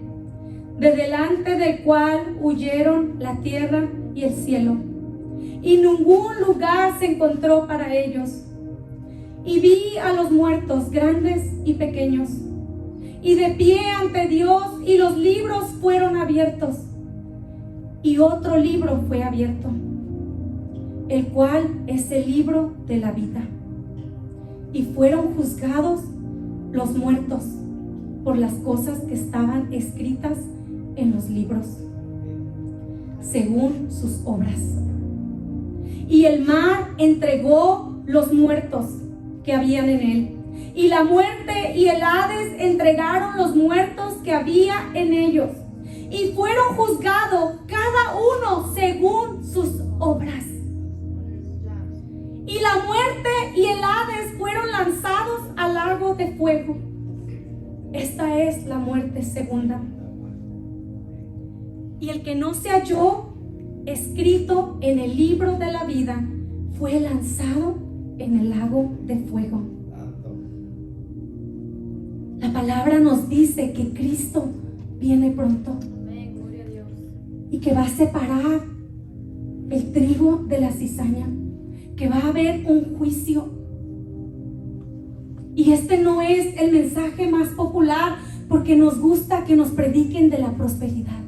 de delante del cual huyeron la tierra y el cielo, y ningún lugar se encontró para ellos. Y vi a los muertos, grandes y pequeños, y de pie ante Dios, y los libros fueron abiertos. Y otro libro fue abierto, el cual es el libro de la vida. Y fueron juzgados los muertos por las cosas que estaban escritas en los libros, según sus obras. Y el mar entregó los muertos que habían en él, y la muerte y el Hades entregaron los muertos que había en ellos, y fueron juzgados cada uno según sus obras. Y la muerte y el Hades fueron lanzados al lago de fuego. Esta es la muerte segunda. Y el que no se halló escrito en el libro de la vida fue lanzado en el lago de fuego. La palabra nos dice que Cristo viene pronto. Amén. Gloria a Dios. Y que va a separar el trigo de la cizaña, que va a haber un juicio. Y este no es el mensaje más popular, porque nos gusta que nos prediquen de la prosperidad,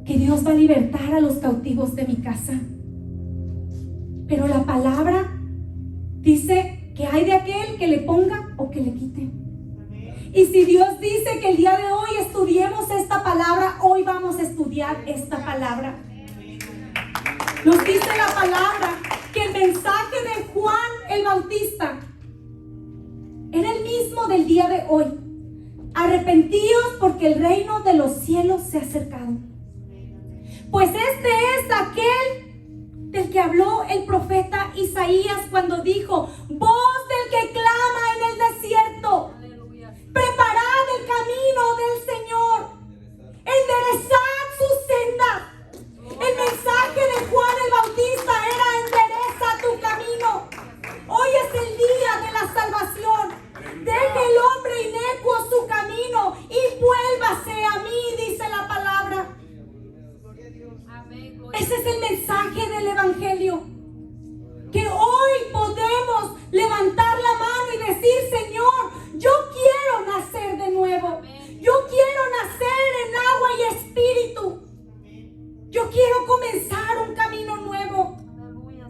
que Dios va a libertar a los cautivos de mi casa. Pero la palabra dice que hay de aquel que le ponga o que le quite. Y si Dios dice que el día de hoy estudiemos esta palabra, hoy vamos a estudiar esta palabra. Nos dice la palabra que el mensaje de Juan el Bautista era el mismo del día de hoy: arrepentíos porque el reino de los cielos se ha acercado. Pues este es aquel del que habló el profeta Isaías cuando dijo: voz del que clama en el desierto, Aleluya. preparad el camino del Señor, enderezad sus sendas. El mensaje de Juan el Bautista era: endereza tu camino. Hoy es el día de la salvación. Deje el hombre inecuo su camino y vuélvase a mí, dice la palabra. Amén. Gloria Ese es el mensaje del Evangelio. Que hoy podemos levantar la mano y decir: Señor, yo quiero nacer de nuevo. Yo quiero nacer en agua y espíritu. Yo quiero comenzar un camino nuevo. Aleluya.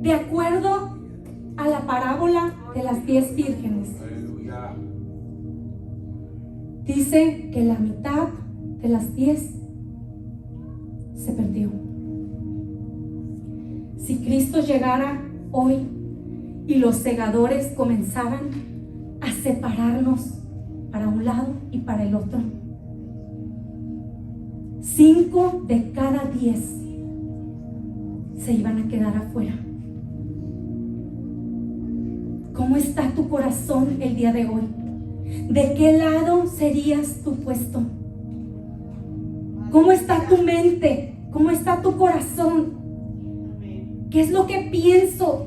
De acuerdo a la parábola de las 10 vírgenes, Aleluya. dice que la mitad de las 10 se perdió. Si Cristo llegara hoy y los segadores comenzaran a separarnos para un lado y para el otro, 5 de cada 10 se iban a quedar afuera. ¿Cómo está tu corazón el día de hoy? ¿De qué lado serías tú puesto? ¿Cómo está tu mente? ¿Cómo está tu corazón? ¿Qué es lo que pienso?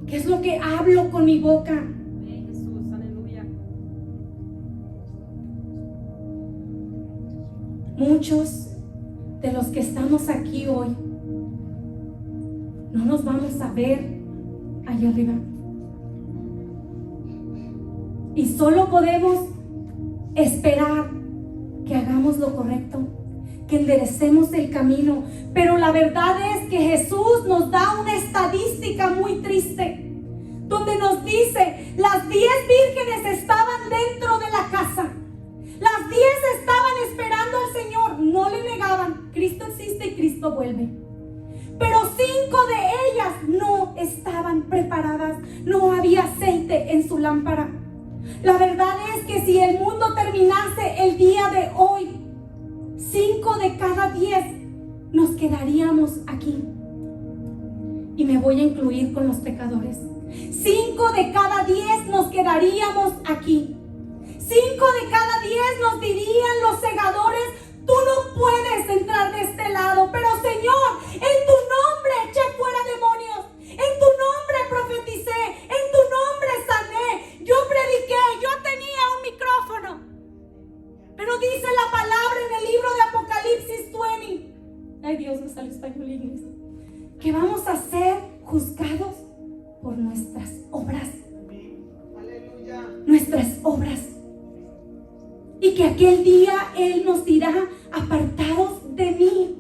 ¿Qué es lo que hablo con mi boca? Amén, Jesús. Aleluya. Muchos de los que estamos aquí hoy no nos vamos a ver allá arriba. Y solo podemos esperar que hagamos lo correcto, que enderecemos el camino. Pero la verdad es que Jesús nos da una estadística muy triste, donde nos dice, las 10 vírgenes estaban dentro de la casa. Las 10 estaban esperando al Señor, no le negaban. Cristo existe y Cristo vuelve. Pero 5 de ellas no estaban preparadas, no había aceite en su lámpara. La verdad es que si el mundo terminase el día de hoy, 5 de cada 10 nos quedaríamos aquí. Y me voy a incluir con los pecadores. 5 de cada 10 nos quedaríamos aquí. 5 de cada 10 nos dirían los segadores: tú no puedes entrar de este lado, pero Señor, en tu nombre eché fuera demonios, en tu nombre profeticé, en tu nombre sané, yo prediqué, yo tenía un micrófono. Pero dice la palabra en el libro de Apocalipsis 20. Ay, Dios, me sale español inglés. Que vamos a ser juzgados por nuestras obras. Aleluya. Nuestras obras. Y que aquel día Él nos dirá: apartados de mí,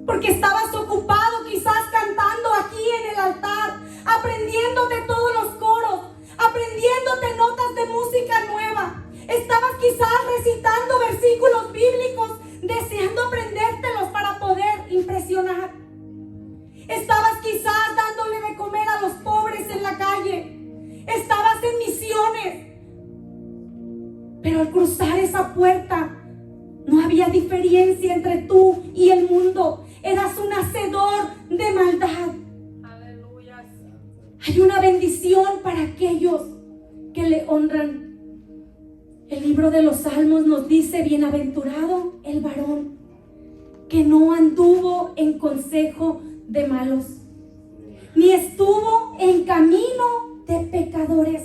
porque estabas ocupado quizás cantando aquí en el altar, aprendiéndote todos los coros, aprendiéndote notas de música nueva. Estabas quizás recitando versículos bíblicos, deseando aprendértelos para poder impresionar. Estabas quizás dándole de comer a los pobres en la calle. Estabas en misiones. Pero al cruzar esa puerta, no había diferencia entre tú y el mundo. Eras un hacedor de maldad. Aleluya. Hay una bendición para aquellos que le honran. El libro de los Salmos nos dice: bienaventurado el varón que no anduvo en consejo de malos, ni estuvo en camino de pecadores,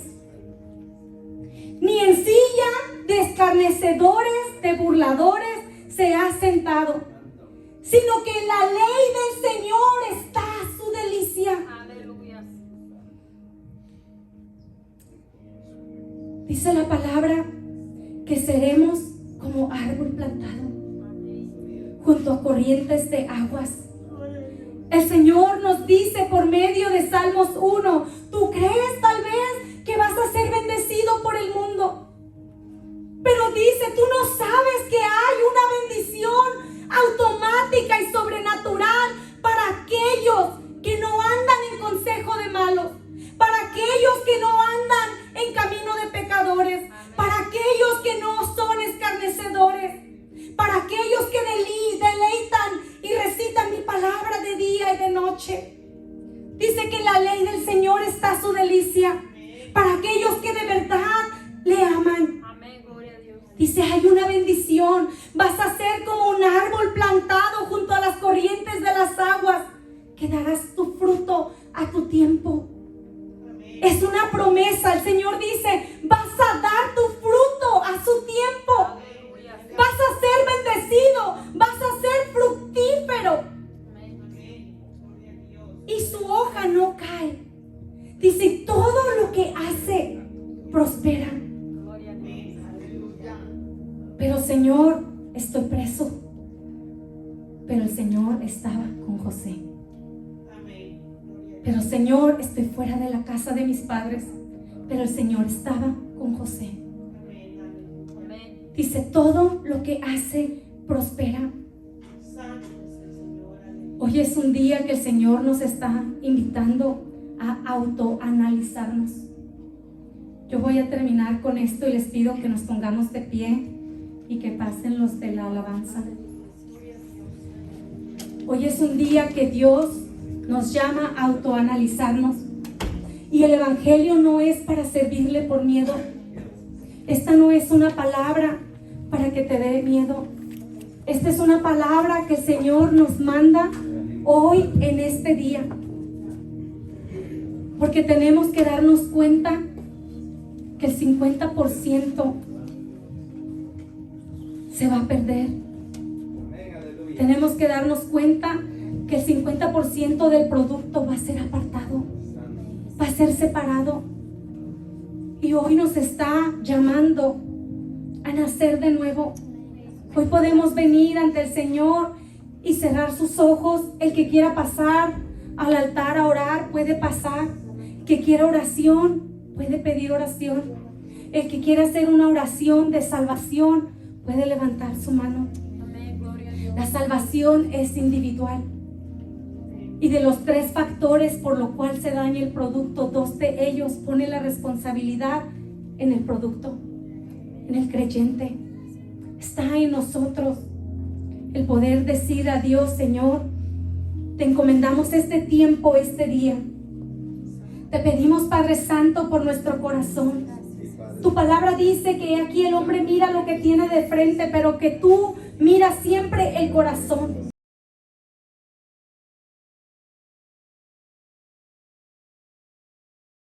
ni en silla de escarnecedores, de burladores se ha sentado, sino que en la ley del Señor está su delicia. Aleluya. Dice la palabra que seremos como árbol plantado junto a corrientes de aguas. El Señor nos dice por medio de Salmos 1: tú crees tal vez que vas a ser bendecido por el mundo, pero dice: tú no sabes que hay una bendición automática y sobrenatural para aquellos que no andan en consejo de malos, para aquellos que no andan en camino de pecadores, para aquellos que no son escarnecedores, para aquellos que deleitan y recitan mi palabra de día y de noche. Dice que en la ley del Señor está su delicia, para aquellos que de verdad le aman. Amén, gloria a Dios. Dice: hay una bendición, vas a ser como un árbol plantado junto a las corrientes de las aguas, que darás tu fruto a tu tiempo. Es una promesa. El Señor dice: vas a dar tu fruto a su tiempo. Aleluya. Vas a ser bendecido, vas a ser fructífero. Amén. Gloria a Dios. Y su hoja no cae. Dice: todo lo que hace prospera. Gloria a Dios. Aleluya. Pero Señor, estoy preso. Pero el Señor estaba con José. Amén. Gloria a Pero Señor, estoy fuera de la casa de mis padres. Pero el Señor estaba con José. Dios. Amén. Aleluya. Amén. Dice: todo lo que hace prospera. Santo es el Señor. Aleluya. Hoy es un día que el Señor nos está invitando a autoanalizarnos. Yo voy a terminar con esto y les pido que nos pongamos de pie y que pasen los de la alabanza. Hoy es un día que Dios nos llama a autoanalizarnos, y el Evangelio no es para servirle por miedo. Esta no es una palabra para que te dé miedo. Esta es una palabra que el Señor nos manda hoy en este día, porque tenemos que darnos cuenta que el 50% se va a perder. Amén, aleluya. Tenemos que darnos cuenta que el 50% del producto va a ser apartado. quebrantado. Y hoy nos está llamando a nacer de nuevo. Hoy podemos venir ante el Señor y cerrar sus ojos. El que quiera pasar al altar a orar puede pasar. El que quiera oración puede pedir oración. El que quiera hacer una oración de salvación puede levantar su mano. Amén. Gloria a Dios. La salvación es individual. Y de los 3 factores por lo cual se daña el producto, 2 de ellos ponen la responsabilidad en el producto, en el creyente. Está en nosotros el poder decir a Dios: Señor, te encomendamos este tiempo, este día. Te pedimos, Padre Santo, por nuestro corazón. Tu palabra dice que aquí el hombre mira lo que tiene de frente, pero que tú miras siempre el corazón.